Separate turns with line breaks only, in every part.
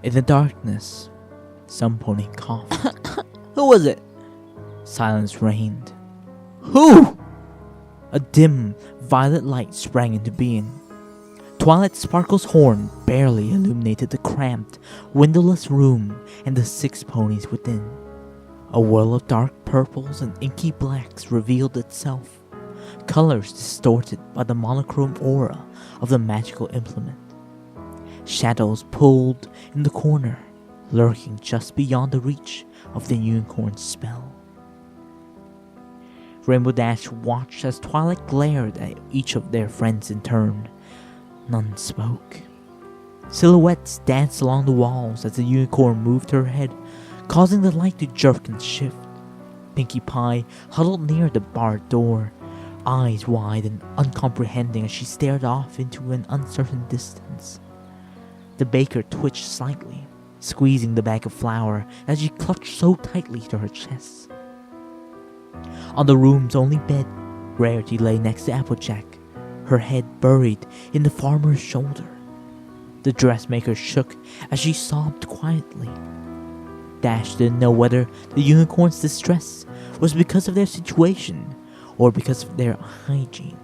In the darkness, some pony coughed. Who was it? Silence reigned. Who? A dim, violet light sprang into being. Twilight Sparkle's horn barely illuminated the cramped, windowless room and the 6 ponies within. A whirl of dark purples and inky blacks revealed itself, colors distorted by the monochrome aura of the magical implement. Shadows pulled in the corner, lurking just beyond the reach of the unicorn's spell. Rainbow Dash watched as Twilight glared at each of their friends in turn. None spoke. Silhouettes danced along the walls as the unicorn moved her head, causing the light to jerk and shift. Pinkie Pie huddled near the barred door, eyes wide and uncomprehending as she stared off into an uncertain distance. The baker twitched slightly, squeezing the bag of flour as she clutched so tightly to her chest. On the room's only bed, Rarity lay next to Applejack, her head buried in the farmer's shoulder. The dressmaker shook as she sobbed quietly. Dash didn't know whether the unicorn's distress was because of their situation or because of their hygiene.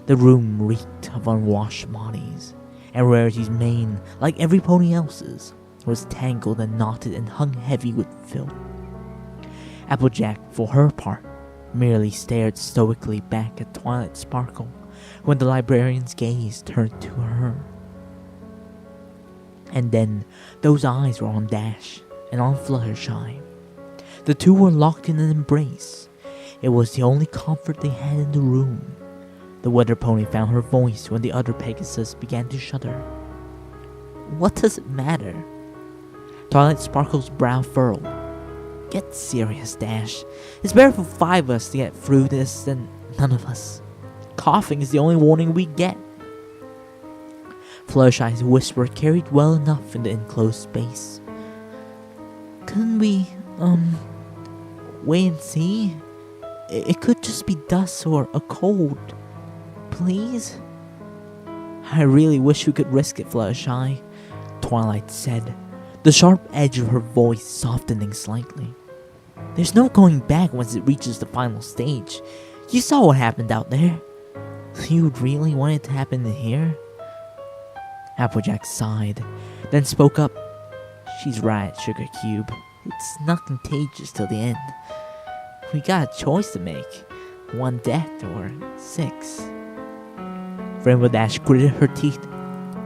The room reeked of unwashed bodies, and Rarity's mane, like every pony else's, was tangled and knotted and hung heavy with filth. Applejack, for her part, merely stared stoically back at Twilight Sparkle when the librarian's gaze turned to her. And then those eyes were on Dash and on Fluttershy. The two were locked in an embrace. It was the only comfort they had in the room. The weather pony found her voice when the other Pegasus began to shudder. What does it matter? Twilight Sparkle's brow furrowed. Get serious, Dash. It's better for 5 of us to get through this than none of us. Coughing is the only warning we get. Fluttershy's whisper carried well enough in the enclosed space. Couldn't we, wait and see? It could just be dust or a cold. Please? I really wish we could risk it, Fluttershy, Twilight said, the sharp edge of her voice softening slightly. There's no going back once it reaches the final stage. You saw what happened out there. You really want it to happen in here? Applejack sighed, then spoke up. She's right, Sugar Cube. It's not contagious till the end. We got a choice to make. 1 death or 6. Rainbow Dash gritted her teeth.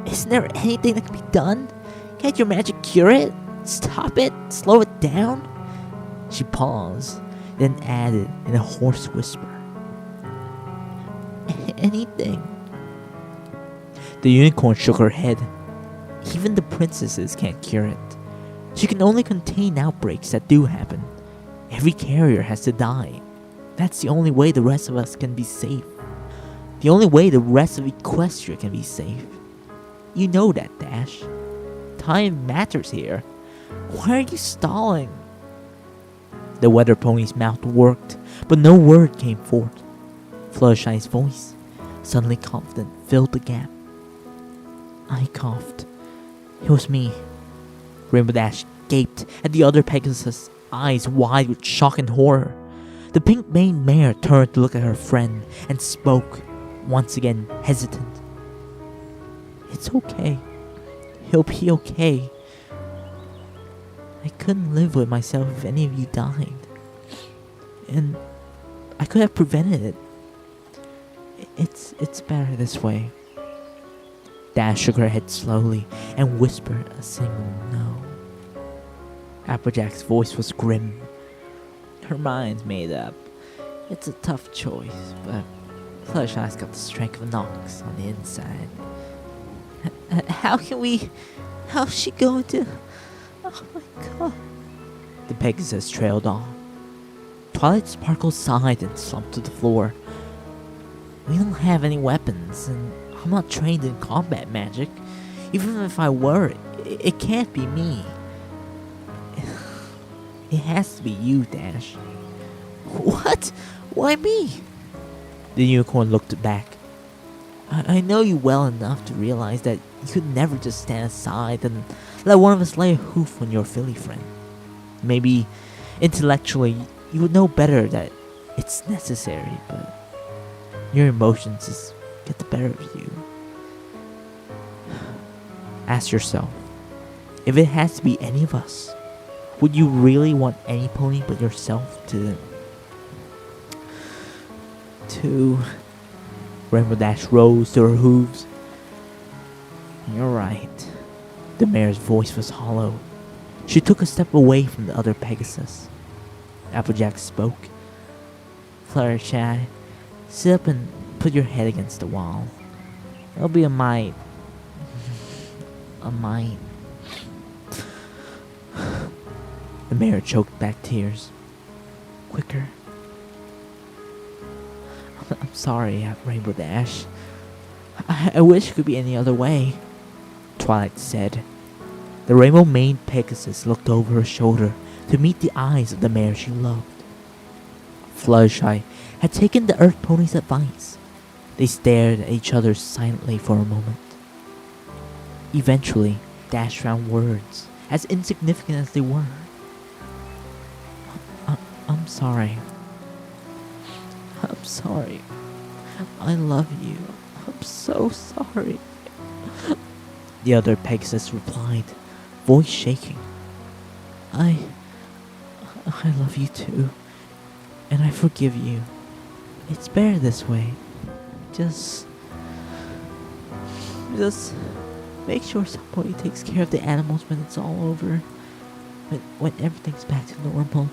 Isn't there anything that can be done? Can't your magic cure it? Stop it? Slow it down? She paused, then added in a hoarse whisper. Anything. The unicorn shook her head. Even the princesses can't cure it. She can only contain outbreaks that do happen. Every carrier has to die. That's the only way the rest of us can be safe. The only way the rest of Equestria can be safe. You know that, Dash. Time matters here. Why are you stalling? The weather pony's mouth worked, but no word came forth. Fluttershy's voice, suddenly confident, filled the gap. I coughed. It was me. Rainbow Dash gaped at the other Pegasus, eyes wide with shock and horror. The pink-maned mare turned to look at her friend and spoke, once again hesitant. It's okay. He'll be okay. I couldn't live with myself if any of you died. And I could have prevented it. It's better this way. Dash shook her head slowly and whispered a single no. Applejack's voice was grim. Her mind's made up. It's a tough choice, but Fluttershy's got the strength of an ox on the inside. How's she going to... Oh my god. The Pegasus trailed off. Twilight Sparkle sighed and slumped to the floor. We don't have any weapons, and I'm not trained in combat magic. Even if I were, it can't be me. It has to be you, Dash. What? Why me? The unicorn looked back. I know you well enough to realize that You could never just stand aside and let one of us lay a hoof on your filly friend. Maybe intellectually you would know better that it's necessary, but your emotions just get the better of you. Ask yourself, if it has to be any of us, would you really want any pony but yourself to Rainbow Dash rose to her hooves. You're right. The mare's voice was hollow. She took a step away from the other Pegasus. Applejack spoke. Fluttershy, sit up and put your head against the wall. It'll be a mite. A mite. The mare choked back tears. Quicker. I'm sorry, Rainbow Dash. I wish it could be any other way, Twilight said. The rainbow-maned Pegasus looked over her shoulder to meet the eyes of the mare she loved. Fluttershy had taken the Earth Pony's advice. They stared at each other silently for a moment. Eventually, Dash found words, as insignificant as they were. I'm sorry. I'm sorry. I love you. I'm so sorry. The other Pegasus replied, voice shaking. I love you too. And I forgive you. It's better this way. Just make sure somebody takes care of the animals when it's all over. When everything's back to normal.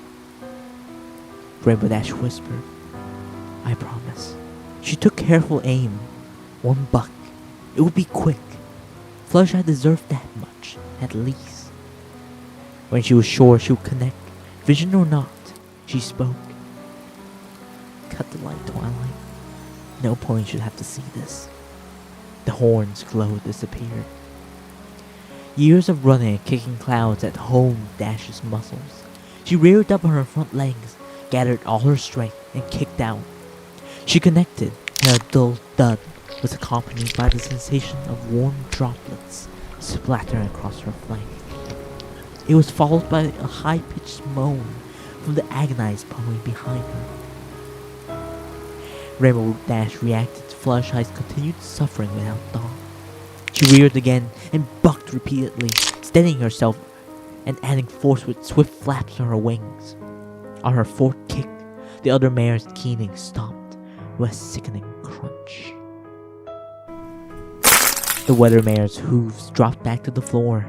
Rainbow Dash whispered, I promise. She took careful aim. One buck. It would be quick. Fluttershy deserved that much, at least. When she was sure she would connect, vision or not, she spoke. Cut the light, Twilight. No pony should have to see this. The horn's glow disappeared. Years of running and kicking clouds at home Dash's muscles. She reared up on her front legs, gathered all her strength, and kicked out. She connected, and a dull thud was accompanied by the sensation of warm droplets splattering across her flank. It was followed by a high-pitched moan from the agonized pony behind her. Rainbow Dash reacted to Fluttershy's continued suffering without thought. She reared again and bucked repeatedly, steadying herself and adding force with swift flaps on her wings. On her fourth kick, the other mare's keening stopped with a sickening crunch. The weather mare's hooves dropped back to the floor.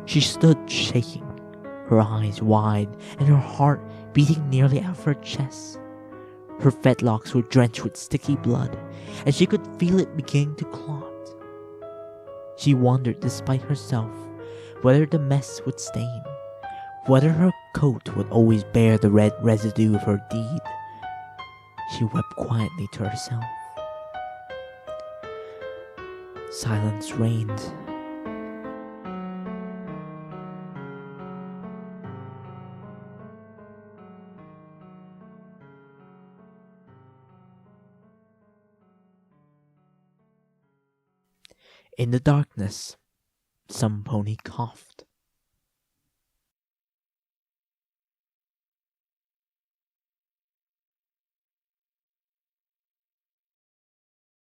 She stood shaking, her eyes wide and her heart beating nearly out of her chest. Her fetlocks were drenched with sticky blood, and she could feel it beginning to clot. She wondered despite herself whether the mess would stain, whether her coat would always bear the red residue of her deed. She wept quietly to herself. Silence reigned. In the darkness, some pony coughed.